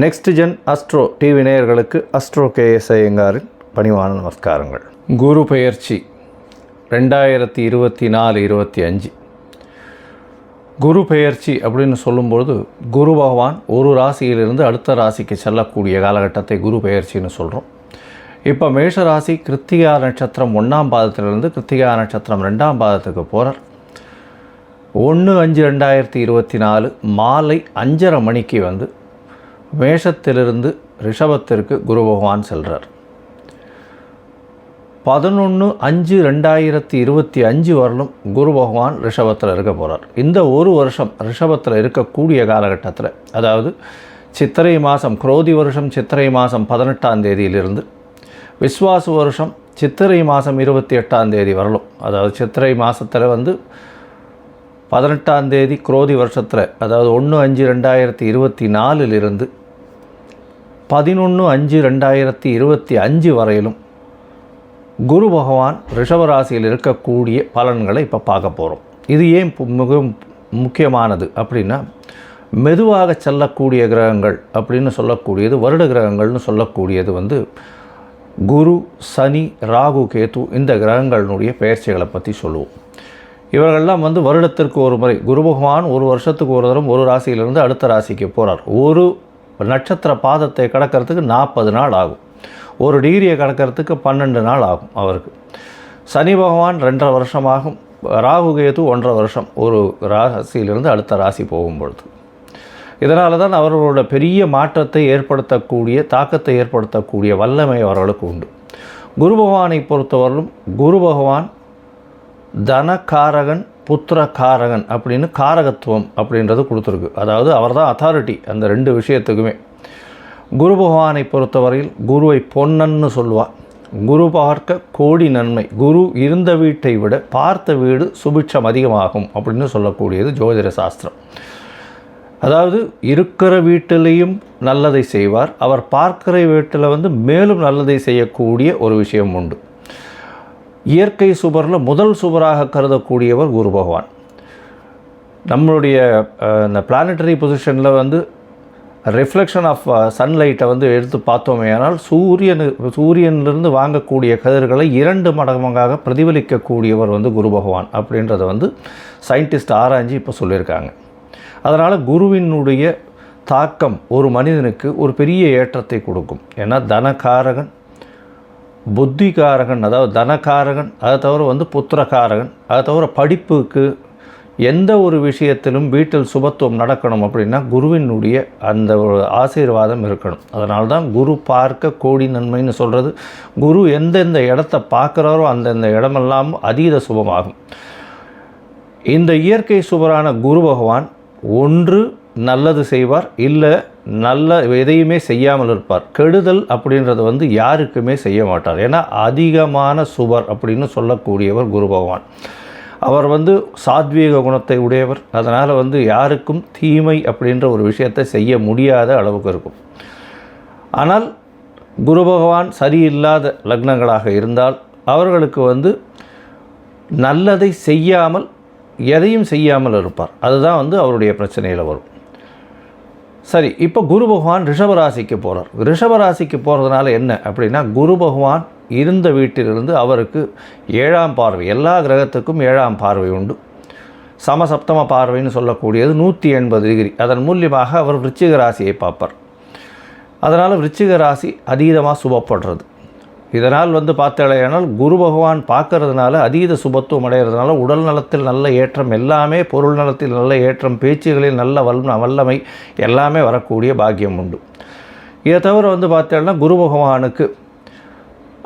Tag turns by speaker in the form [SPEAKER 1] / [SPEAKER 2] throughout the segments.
[SPEAKER 1] Next gen astro TV நேயர்களுக்கு astro KS ஐயங்காரின் பணிவான நமஸ்காரங்கள். குரு பெயர்ச்சி 2024-25 குரு பெயர்ச்சி அப்படின்னு சொல்லும்பொழுது குரு பகவான் ஒரு ராசியிலிருந்து அடுத்த ராசிக்கு செல்லக்கூடிய காலகட்டத்தை குரு பெயர்ச்சின்னு சொல்கிறோம். இப்போ மேஷ ராசி கிருத்திகா நட்சத்திரம் 1ஆம் பாதத்திலிருந்து கிருத்திகா நட்சத்திரம் 2ஆம் பாதத்துக்கு போகிறார். 1/5/2024 மாலை 5:30 மணிக்கு வந்து மேஷத்திலிருந்து ரிஷபத்திற்கு குரு பகவான் செல்கிறார். 11/5/2025 வரலும் குரு பகவான் ரிஷபத்தில் இருக்க போகிறார். இந்த ஒரு வருஷம் ரிஷபத்தில் இருக்கக்கூடிய காலகட்டத்தில், அதாவது சித்திரை மாதம் குரோதி வருஷம் சித்திரை மாதம் 18ஆம் தேதியிலிருந்து விஸ்வாசு வருஷம் சித்திரை மாதம் 28ஆம் தேதி வரலும், அதாவது சித்திரை மாதத்தில் வந்து 18ஆம் தேதி குரோதி வருஷத்தில், அதாவது 1/5/2024 11/5/2025 வரையிலும் குரு பகவான் ரிஷபராசியில் இருக்கக்கூடிய பலன்களை இப்போ பார்க்க போகிறோம். இது ஏன் மிக முக்கியமானது அப்படின்னா, மெதுவாக செல்லக்கூடிய கிரகங்கள் அப்படின்னு சொல்லக்கூடியது, வருட கிரகங்கள்னு சொல்லக்கூடியது வந்து குரு, சனி, ராகு, கேது, இந்த கிரகங்களினுடைய பெயர்ச்சிகளை பற்றி சொல்லுவோம். இவர்கள்லாம் வந்து வருடத்திற்கு ஒரு முறை, குரு பகவான் ஒரு வருஷத்துக்கு ஒரு தரம் ஒரு ராசியிலிருந்து அடுத்த ராசிக்கு போகிறார். ஒரு நட்சத்திர பாதத்தை கடக்கிறதுக்கு 40 நாள் ஆகும். ஒரு டிகிரியை கடக்கிறதுக்கு 12 நாள் ஆகும் அவருக்கு. சனி பகவான் 2.5 வருஷமாகும். ராகு கேது 1.5 வருஷம் ஒரு ராசியிலிருந்து அடுத்த ராசி போகும்பொழுது. இதனால தான் அவர்களோட பெரிய மாற்றத்தை ஏற்படுத்தக்கூடிய, தாக்கத்தை ஏற்படுத்தக்கூடிய வல்லமை அவர்களுக்கு உண்டு. குரு பகவானை பொறுத்தவரையிலும் குரு பகவான் தனகாரகன், புத்திரகாரகன் அப்படின்னு காரகத்துவம் அப்படின்றது கொடுத்துருக்கு. அதாவது அவர் தான் அத்தாரிட்டி அந்த 2 விஷயத்துக்குமே. குரு பகவானை பொறுத்தவரையில் குருவை பொன்னன்னு சொல்லுவாள். குரு பார்க்க கோடி நன்மை, குரு இருந்த வீட்டை விட பார்த்த வீடு சுபிட்சம் அதிகமாகும் அப்படின்னு சொல்லக்கூடியது ஜோதிட சாஸ்திரம். அதாவது இருக்கிற வீட்டிலையும் நல்லதை செய்வார், அவர் பார்க்கிற வீட்டில் வந்து மேலும் நல்லதை செய்யக்கூடிய ஒரு விஷயம் உண்டு. இயற்கை சுபரில் முதல் சுபராக கருதக்கூடியவர் குரு பகவான். நம்மளுடைய இந்த பிளானட்டரி பொசிஷனில் வந்து ரிஃப்ளெக்ஷன் ஆஃப் சன்லைட்டை வந்து எடுத்து பார்த்தோமே, ஆனால் சூரியனிலிருந்து வாங்கக்கூடிய கதிர்களை 2 மடங்காக பிரதிபலிக்கக்கூடியவர் வந்து குரு பகவான் அப்படின்றத வந்து சயின்டிஸ்ட் ஆராய்ச்சி இப்போ சொல்லியிருக்காங்க. அதனால் குருவினுடைய தாக்கம் ஒரு மனிதனுக்கு ஒரு பெரிய ஏற்றத்தை கொடுக்கும். ஏன்னா தனகாரகன், புத்திகாரகன், அதாவது தனகாரகன், அதை தவிர வந்து புத்திரகாரகன், அதை தவிர படிப்புக்கு எந்த ஒரு விஷயத்திலும் வீட்டில் சுபத்துவம் நடக்கணும் அப்படின்னா குருவினுடைய அந்த ஒரு ஆசீர்வாதம் இருக்கணும். அதனால தான் குரு பார்க்க கோடி நன்மைன்னு சொல்கிறது. குரு எந்தெந்த இடத்த பார்க்குறாரோ அந்தந்த இடமெல்லாம் அதீத சுபமாகும். இந்த இயற்கை சுபரான குரு பகவான் ஒன்று நல்லது செய்வார், இல்லை நல்ல எதையுமே செய்யாமல் இருப்பார். கெடுதல் அப்படின்றது வந்து யாருக்குமே செய்ய மாட்டார். ஏன்னா அதிகமான சுபர் அப்படின்னு சொல்லக்கூடியவர் குரு பகவான். அவர் வந்து சாத்வீக குணத்தை உடையவர். அதனால் வந்து யாருக்கும் தீமை அப்படின்ற ஒரு விஷயத்தை செய்ய முடியாத அளவுக்கு இருக்கும். ஆனால் குரு பகவான் சரியில்லாத லக்னங்களாக இருந்தால் அவர்களுக்கு வந்து நல்லதை செய்யாமல் எதையும் செய்யாமல் இருப்பார். அதுதான் வந்து அவருடைய பிரச்சனையில் வரும். சரி, இப்போ குரு பகவான் ரிஷபராசிக்கு போகிறார். ரிஷபராசிக்கு போகிறதுனால என்ன அப்படின்னா, குரு பகவான் இருந்த வீட்டிலிருந்து அவருக்கு 7ஆம் பார்வை, எல்லா கிரகத்துக்கும் 7ஆம் பார்வை உண்டு. சமசப்தம பார்வைன்னு சொல்லக்கூடியது 180 டிகிரி. அதன் மூலியமாக அவர் விருச்சிக ராசியை பார்ப்பார். அதனால் விருச்சிக ராசி அதீதமாக சுபப்படுறது. இதனால் வந்து பார்த்தாலேயானால் குரு பகவான் பார்க்கறதுனால அதீத சுபத்துவம் அடைகிறதுனால உடல் நலத்தில் நல்ல ஏற்றம், எல்லாமே பொருள் நலத்தில் நல்ல ஏற்றம், பேச்சுகளில் நல்ல வல்லமை எல்லாமே வரக்கூடிய பாக்கியம் உண்டு. இதை தவிர வந்து பார்த்தோம்னா குரு பகவானுக்கு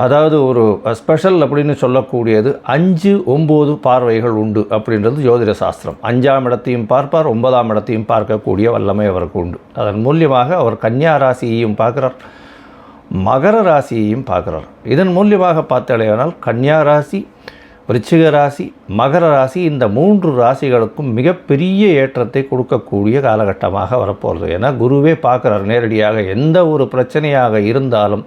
[SPEAKER 1] அதாவது ஒரு ஸ்பெஷல் அப்படின்னு சொல்லக்கூடியது 5-9 பார்வைகள் உண்டு அப்படின்றது ஜோதிட சாஸ்திரம். 5ஆம் இடத்தையும் பார்ப்பார், 9ஆம் இடத்தையும் பார்க்கக்கூடிய வல்லமை அவருக்கு உண்டு. அதன் மூலியமாக அவர் கன்னியா ராசியையும் பார்க்குறார், மகர ராசியையும் பார்க்குறார். இதன் மூலியமாக பார்த்தாலேயானால் கன்னியா ராசி, விருச்சிக ராசி, மகர ராசி, இந்த 3 ராசிகளுக்கும் மிகப்பெரிய ஏற்றத்தை கொடுக்கக்கூடிய காலகட்டமாக வரப்போகிறது. ஏன்னா குருவே பார்க்குறார் நேரடியாக. எந்த ஒரு பிரச்சனையாக இருந்தாலும்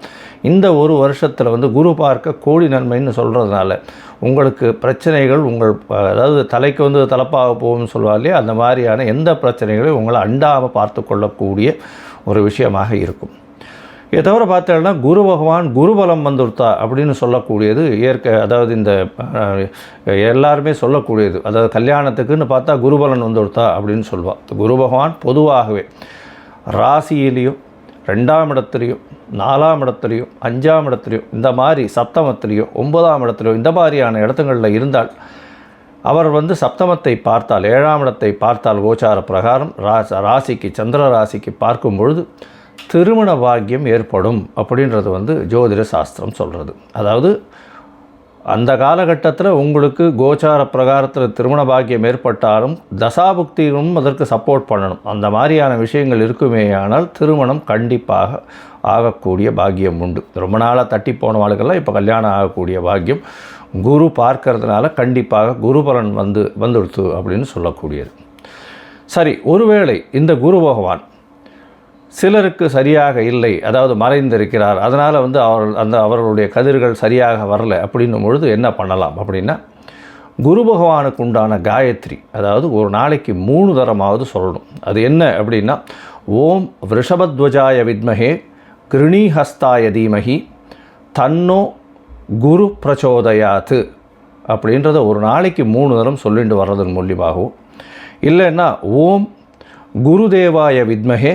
[SPEAKER 1] இந்த ஒரு வருஷத்தில் வந்து குரு பார்க்க கோடி நன்மைன்னு சொல்கிறதுனால உங்களுக்கு பிரச்சனைகள் அதாவது தலைக்கு வந்து தலைப்பாக போகும்னு சொல்லுவார் இல்லையா, அந்த மாதிரியான எந்த பிரச்சனைகளையும் உங்களை அண்டாமல் பார்த்து கொள்ளக்கூடிய ஒரு விஷயமாக இருக்கும். இதை தவிர பார்த்தோம்னா குரு பகவான் குருபலம் வந்துடுத்தா அப்படின்னு சொல்லக்கூடியது அதாவது இந்த எல்லாருமே சொல்லக்கூடியது. அதாவது கல்யாணத்துக்குன்னு பார்த்தா குருபலன் வந்துடுத்தா அப்படின்னு சொல்லுவாள். குரு பகவான் பொதுவாகவே ராசியிலையும் 2ஆம் இடத்துலையும் 4ஆம் இடத்துலையும் 5ஆம் இடத்துலையும் இந்த மாதிரி சப்தமத்திலையும் 9ஆம் இடத்துலையும் இந்த மாதிரியான இடத்துங்களில் இருந்தால் அவர் வந்து சப்தமத்தை பார்த்தால் 7ஆம் இடத்தை பார்த்தால் கோச்சார பிரகாரம் ராசிக்கு சந்திர ராசிக்கு பார்க்கும் பொழுது திருமண பாக்கியம் ஏற்படும் அப்படின்றது வந்து ஜோதிட சாஸ்திரம் சொல்கிறது. அதாவது அந்த காலகட்டத்தில் உங்களுக்கு கோச்சார பிரகாரத்தில் திருமண பாக்கியம் ஏற்பட்டாலும் தசாபுக்தியும் அதற்கு சப்போர்ட் பண்ணணும். அந்த மாதிரியான விஷயங்கள் இருக்குமேயானால் திருமணம் கண்டிப்பாக ஆகக்கூடிய பாக்கியம் உண்டு. ரொம்ப நாளாக தட்டி போனவாளுக்கெல்லாம் இப்போ கல்யாணம் ஆகக்கூடிய பாக்கியம் குரு பார்க்கறதுனால கண்டிப்பாக குருபலன் வந்துடுத்து அப்படின்னு சொல்லக்கூடியது. சரி, ஒருவேளை இந்த குரு பகவான் சிலருக்கு சரியாக இல்லை, அதாவது மறைந்திருக்கிறார், அதனால் வந்து அவர்களுடைய கதிர்கள் சரியாக வரலை அப்படின்னும் பொழுது என்ன பண்ணலாம் அப்படின்னா, குரு பகவானுக்கு உண்டான காயத்ரி, அதாவது ஒரு நாளைக்கு 3 தரமாவது சொல்லணும். அது என்ன அப்படின்னா, ஓம் விருஷபத்வஜாய வித்மஹே கிருணிஹஸ்தாய தீமஹி தன்னோ குரு பிரச்சோதயாத்து அப்படின்றத ஒரு நாளைக்கு 3 தரம் சொல்லிட்டு வர்றதன் மூலியமாகவும், இல்லைன்னா ஓம் குருதேவாய வித்மஹே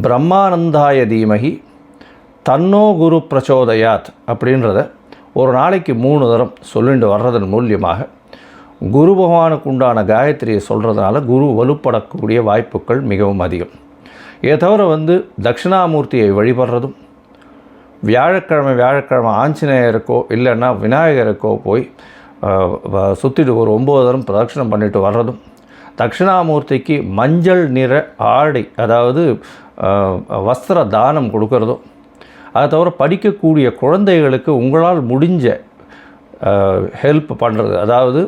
[SPEAKER 1] பிரம்மானந்தாய தீமகி தன்னோ குரு பிரச்சோதயாத் அப்படின்றத ஒரு நாளைக்கு 3 தரம் சொல்லிட்டு வர்றதன் மூலியமாக குரு பகவானுக்கு உண்டான காயத்ரியை சொல்கிறதுனால குரு வலுப்படக்கூடிய வாய்ப்புகள் மிகவும் அதிகம். இதை தவிர வந்து தட்சிணாமூர்த்தியை வழிபடுறதும், வியாழக்கிழமை ஆஞ்சநேயருக்கோ இல்லைன்னா விநாயகருக்கோ போய் சுற்றிட்டு ஒரு 9 தரம் பிரதட்சணம் பண்ணிட்டு வர்றதும், தட்சிணாமூர்த்திக்கு மஞ்சள் நிற ஆடை, அதாவது வஸ்திர தானம் கொடுக்கறதும், அதை தவிர படிக்கக்கூடிய குழந்தைகளுக்கு உங்களால் முடிஞ்ச ஹெல்ப் பண்ணுறது, அதாவது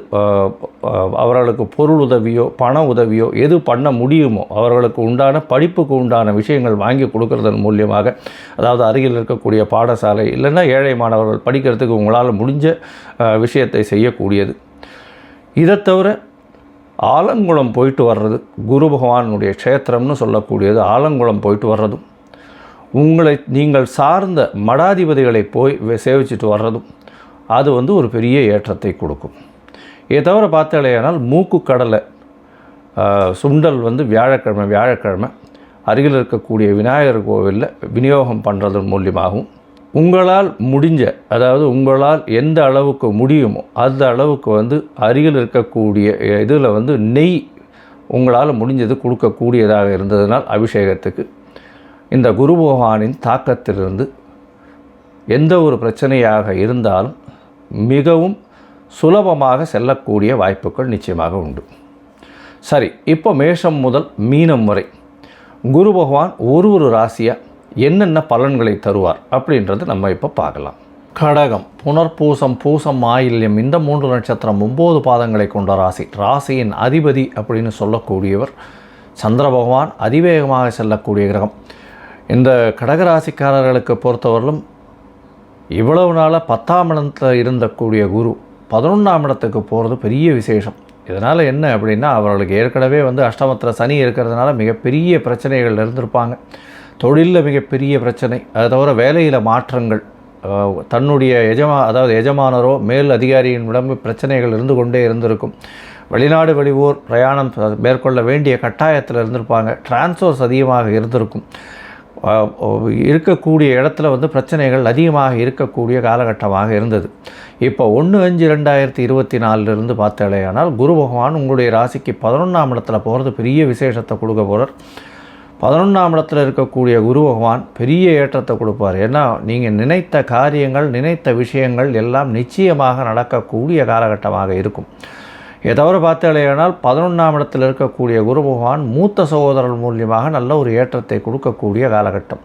[SPEAKER 1] அவர்களுக்கு பொருள் உதவியோ பண உதவியோ எது பண்ண முடியுமோ அவர்களுக்கு உண்டான படிப்புக்கு உண்டான விஷயங்கள் வாங்கி கொடுக்கறதன் மூலியமாக, அதாவது அருகில் இருக்கக்கூடிய பாடசாலை இல்லைன்னா ஏழை மாணவர்கள் படிக்கிறதுக்கு உங்களால் முடிஞ்ச விஷயத்தை செய்யக்கூடியது. இதை தவிர ஆலங்குளம் போயிட்டு வர்றது, குரு பகவானுடைய க்ஷேத்திரம்னு சொல்லக்கூடியது ஆலங்குளம் போயிட்டு வர்றதும், நீங்கள் சார்ந்த மடாதிபதிகளை போய் சேவிச்சுட்டு வர்றதும் அது வந்து ஒரு பெரிய ஏற்றத்தை கொடுக்கும். இதை தவிர பார்த்தாலேயானால் மூக்குக்கடலை சுண்டல் வந்து வியாழக்கிழமை அருகில் இருக்கக்கூடிய விநாயகர் கோவிலில் விநியோகம் பண்ணுறதன் மூலியமாகவும், உங்களால் முடிஞ்ச, அதாவது உங்களால் எந்த அளவுக்கு முடியுமோ அந்த அளவுக்கு வந்து அருகில் இருக்கக்கூடிய இதில் வந்து நெய் உங்களால் முடிஞ்சது கொடுக்கக்கூடியதாக இருந்ததுனால் அபிஷேகத்துக்கு இந்த குரு பகவானின் தாக்கத்திலிருந்து எந்த ஒரு பிரச்சனையாக இருந்தாலும் மிகவும் சுலபமாக செல்லக்கூடிய வாய்ப்புகள் நிச்சயமாக உண்டு. சரி, இப்போ மேஷம் முதல் மீனம் வரை குரு பகவான் ஒரு ராசியாக என்னென்ன பலன்களை தருவார் அப்படின்றது நம்ம இப்போ பார்க்கலாம். கடகம், புனர்பூசம், பூசம், ஆயில்யம் இந்த 3 நட்சத்திரம் 9 பாதங்களை கொண்ட ராசி. ராசியின் அதிபதி அப்படின்னு சொல்லக்கூடியவர் சந்திர பகவான், அதிவேகமாக செல்லக்கூடிய கிரகம். இந்த கடகராசிக்காரர்களுக்கு பொறுத்தவரையிலும் இவ்வளவு நாளாக 10ஆம் இடத்தில் இருந்தக்கூடிய குரு 11ஆம் இடத்துக்கு போகிறது பெரிய விசேஷம். இதனால் என்ன அப்படின்னா, அவர்களுக்கு ஏற்கனவே வந்து அஷ்டமத்தில் சனி இருக்கிறதுனால மிகப்பெரிய பிரச்சனைகள் இருந்திருப்பாங்க. தொழிலில் மிகப்பெரிய பிரச்சனை, அதை தவிர வேலையில் மாற்றங்கள், தன்னுடைய எஜமானரோ மேல் அதிகாரியினிடம் பிரச்சனைகள் இருந்து கொண்டே இருந்திருக்கும். வெளிநாடு வெளியூர் பிரயாணம் மேற்கொள்ள வேண்டிய கட்டாயத்தில் இருந்திருப்பாங்க. டிரான்ஸ்ஃபர்ஸ் அதிகமாக இருந்திருக்கும். இருக்கக்கூடிய இடத்துல வந்து பிரச்சனைகள் அதிகமாக இருக்கக்கூடிய காலகட்டமாக இருந்தது. இப்போ 1/5/2024 பார்த்தாலேயானால் குரு பகவான் உங்களுடைய ராசிக்கு 11ஆம் இடத்துல போகிறது பெரிய விசேஷத்தை கொடுக்க போகிறார். 11ஆம் இடத்துல இருக்கக்கூடிய குரு பகவான் பெரிய ஏற்றத்தை கொடுப்பார். ஏன்னா நீங்கள் நினைத்த காரியங்கள், நினைத்த விஷயங்கள் எல்லாம் நிச்சயமாக நடக்கக்கூடிய காலகட்டமாக இருக்கும். இதை தவிர பார்த்தாலேயானால் 11ஆம் இடத்தில் இருக்கக்கூடிய குரு பகவான் மூத்த சகோதரர் மூலியமாக நல்ல ஒரு ஏற்றத்தை கொடுக்கக்கூடிய காலகட்டம்.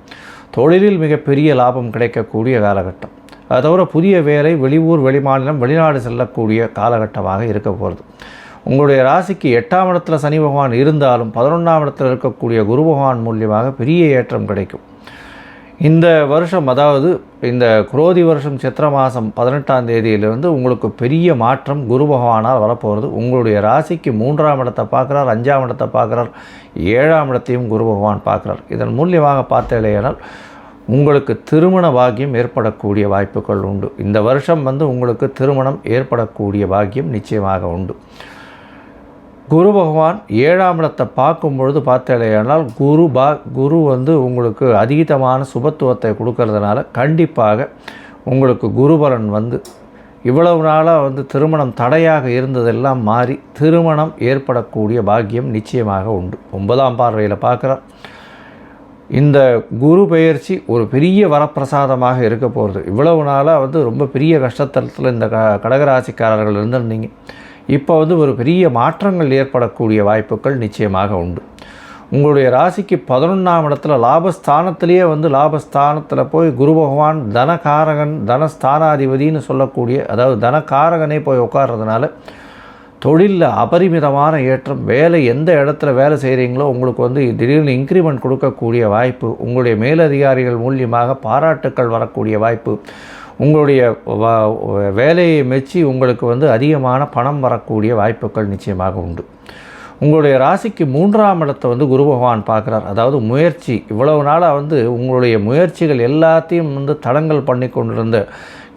[SPEAKER 1] தொழிலில் மிகப்பெரிய லாபம் கிடைக்கக்கூடிய காலகட்டம். அது தவிர புதிய வேலை, வெளியூர், வெளிமாநிலம், வெளிநாடு செல்லக்கூடிய காலகட்டமாக இருக்க போகிறது. உங்களுடைய ராசிக்கு 8ஆம் இடத்துல சனி பகவான் இருந்தாலும் 11ஆம் இடத்தில் இருக்கக்கூடிய குரு பகவான் மூலியமாக பெரிய ஏற்றம் கிடைக்கும். இந்த வருஷம், அதாவது இந்த குரோதி வருஷம் சித்திரை மாதம் 18ஆம் தேதியிலிருந்து உங்களுக்கு பெரிய மாற்றம் குரு பகவானால் வரப்போகிறது. உங்களுடைய ராசிக்கு 3ஆம் இடத்தை பார்க்குறார், 5ஆம் இடத்தை பார்க்குறார், 7ஆம் இடத்தையும் குரு பகவான் பார்க்குறார். இதன் மூலியமாக பார்த்தேனால் உங்களுக்கு திருமண பாக்கியம் ஏற்படக்கூடிய வாய்ப்புகள் உண்டு. இந்த வருஷம் உங்களுக்கு திருமணம் ஏற்படக்கூடிய பாக்கியம் நிச்சயமாக உண்டு. குரு பகவான் 7ஆம் இடத்தை பார்க்கும் பொழுது பார்த்தேனால் குரு உங்களுக்கு அதீதமான சுபத்துவத்தை கொடுக்கறதுனால கண்டிப்பாக உங்களுக்கு குருபலன் இவ்வளவு நாளாக திருமணம் தடையாக இருந்ததெல்லாம் மாறி திருமணம் ஏற்படக்கூடிய பாக்கியம் நிச்சயமாக உண்டு. 9ஆம் பார்வையில் பார்க்குறார். இந்த குரு பெயர்ச்சி ஒரு பெரிய வரப்பிரசாதமாக இருக்க போகிறது. இவ்வளவு நாளாக ரொம்ப பெரிய கஷ்டத்தலத்தில் இந்த கடகராசிக்காரர்கள் இருந்திருந்தீங்க. இப்போ ஒரு பெரிய மாற்றங்கள் ஏற்படக்கூடிய வாய்ப்புகள் நிச்சயமாக உண்டு. உங்களுடைய ராசிக்கு 11ஆம் இடத்துல லாபஸ்தானத்திலேயே லாபஸ்தானத்தில் போய் குரு பகவான் தனகாரகன், தனஸ்தானாதிபதினு சொல்லக்கூடிய, அதாவது தனகாரகனே போய் உட்கார்றதுனால தொழிலில் அபரிமிதமான ஏற்றம். வேலை, எந்த இடத்துல வேலை செய்கிறீங்களோ உங்களுக்கு திடீர்னு இன்க்ரிமெண்ட் கொடுக்கக்கூடிய வாய்ப்பு, உங்களுடைய மேலதிகாரிகள் மூலியமாக பாராட்டுக்கள் வரக்கூடிய வாய்ப்பு, உங்களுடைய வேலையை மெச்சி உங்களுக்கு அதிகமான பணம் வரக்கூடிய வாய்ப்புகள் நிச்சயமாக உண்டு. உங்களுடைய ராசிக்கு 3ஆம் இடத்தை குரு பகவான் பார்க்குறார். அதாவது முயற்சி, இவ்வளவு நாளாக உங்களுடைய முயற்சிகள் எல்லாத்தையும் தடங்கல் பண்ணி கொண்டிருந்த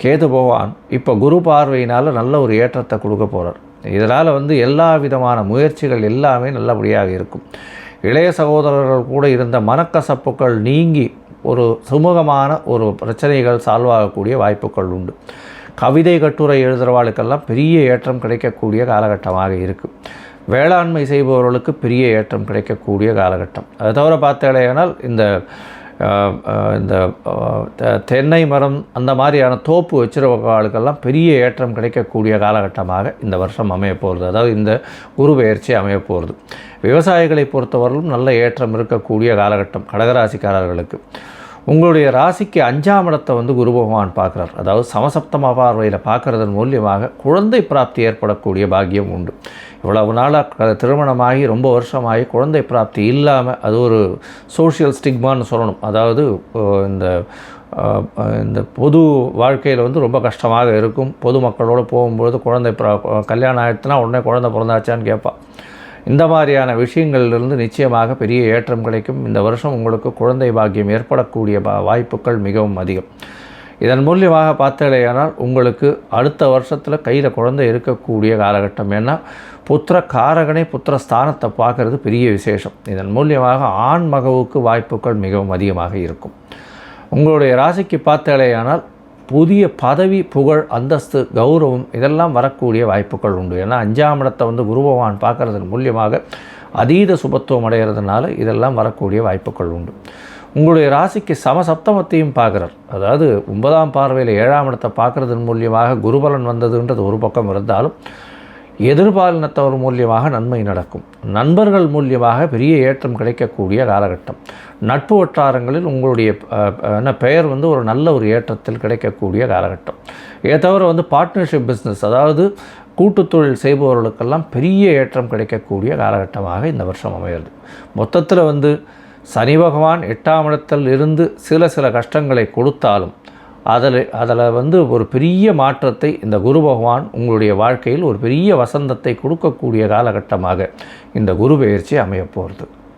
[SPEAKER 1] கேது பகவான் இப்போ குரு பார்வையினால் நல்ல ஒரு ஏற்றத்தை கொடுக்க போகிறார். இதனால் எல்லா விதமான முயற்சிகள் எல்லாமே நல்லபடியாக இருக்கும். இளைய சகோதரர்கள் கூட இருந்த மனக்கசப்புகள் நீங்கி ஒரு சுமூகமான ஒரு பிரச்சனைகள் சால்வ் ஆகக்கூடிய வாய்ப்புகள் உண்டு. கவிதை, கட்டுரை எழுதுகிறவாளுக்கெல்லாம் பெரிய ஏற்றம் கிடைக்கக்கூடிய காலகட்டமாக இருக்குது. வேளாண்மை செய்பவர்களுக்கு பெரிய ஏற்றம் கிடைக்கக்கூடிய காலகட்டம். அதை தவிர பார்த்தேனால் இந்த தென்னை மரம் அந்த மாதிரியான தோப்பு வச்சுருக்கவர்களுக்கெல்லாம் பெரிய ஏற்றம் கிடைக்கக்கூடிய காலகட்டமாக இந்த வருஷம் அமையப்போகிறது. அதாவது இந்த குரு பெயர்ச்சி அமையப்போகிறது. விவசாயிகளை பொறுத்தவரையிலும் நல்ல ஏற்றம் இருக்கக்கூடிய காலகட்டம் கடகராசிக்காரர்களுக்கு. உங்களுடைய ராசிக்கு 5ஆம் இடத்தை குரு பகவான் பார்க்குறார். அதாவது சமசப்தம பார்வையில் பார்க்குறதன் மூலியமாக குழந்தை பிராப்தி ஏற்படக்கூடிய பாக்கியம் உண்டு. இவ்வளவு நாளாக திருமணமாகி ரொம்ப வருஷமாகி குழந்தை பிராப்தி இல்லாமல், அது ஒரு சோஷியல் ஸ்டிக்மான்னு சொல்லணும். அதாவது இந்த பொது வாழ்க்கையில் ரொம்ப கஷ்டமாக இருக்கும். பொதுமக்களோடு போகும்பொழுது கல்யாணம் ஆகிடுச்சுன்னா உடனே குழந்தை பிறந்தாச்சான்னு கேட்பாள். இந்த மாதிரியான விஷயங்களிலிருந்து நிச்சயமாக பெரிய ஏற்றம் கிடைக்கும். இந்த வருஷம் உங்களுக்கு குழந்தை பாக்கியம் ஏற்படக்கூடிய வாய்ப்புகள் மிகவும் அதிகம். இதன் மூலியமாக பார்த்தேனால் உங்களுக்கு அடுத்த வருஷத்தில் கையில் குழந்தை இருக்கக்கூடிய காலகட்டம். ஏன்னா புத்திர காரகனை புத்திர ஸ்தானத்தை பார்க்குறது பெரிய விசேஷம். இதன் மூலியமாக ஆண் மகவுக்கு வாய்ப்புகள் மிகவும் அதிகமாக இருக்கும். உங்களுடைய ராசிக்கு பார்த்தேனால் புதிய பதவி, புகழ், அந்தஸ்து, கௌரவம் இதெல்லாம் வரக்கூடிய வாய்ப்புகள் உண்டு. ஏன்னா 5ஆம் இடத்தை குரு பகவான் பார்க்குறதன் மூலியமாக அதீத சுபத்துவம் அடைகிறதுனால இதெல்லாம் வரக்கூடிய வாய்ப்புகள் உண்டு. உங்களுடைய ராசிக்கு சமசப்தமத்தையும் பார்க்குறார். அதாவது 9ஆம் பார்வையில் 7ஆம் இடத்தை பார்க்குறதன் மூலியமாக குருபலன் வந்ததுன்றது ஒரு பக்கம் இருந்தாலும் எதிர்பாலினத்தவர் மூலியமாக நன்மை நடக்கும். நண்பர்கள் மூலியமாக பெரிய ஏற்றம் கிடைக்கக்கூடிய காலகட்டம். நட்பு வட்டாரங்களில் உங்களுடைய பெயர் ஒரு நல்ல ஒரு ஏற்றத்தில் கிடைக்கக்கூடிய காலகட்டம். இதை தவிர பார்ட்னர்ஷிப் பிஸ்னஸ், அதாவது கூட்டுத்தொழில் செய்பவர்களுக்கெல்லாம் பெரிய ஏற்றம் கிடைக்கக்கூடிய காலகட்டமாக இந்த வருஷம் அமைகிறது. மொத்தத்தில் சனி பகவான் 8ஆம் இடத்தில் இருந்து சில கஷ்டங்களை கொடுத்தாலும் அதில் ஒரு பெரிய மாற்றத்தை இந்த குரு பகவான் உங்களுடைய வாழ்க்கையில் ஒரு பெரிய வசந்தத்தை கொடுக்கக்கூடிய காலகட்டமாக இந்த குரு பெயர்ச்சி அமையப்போகிறது.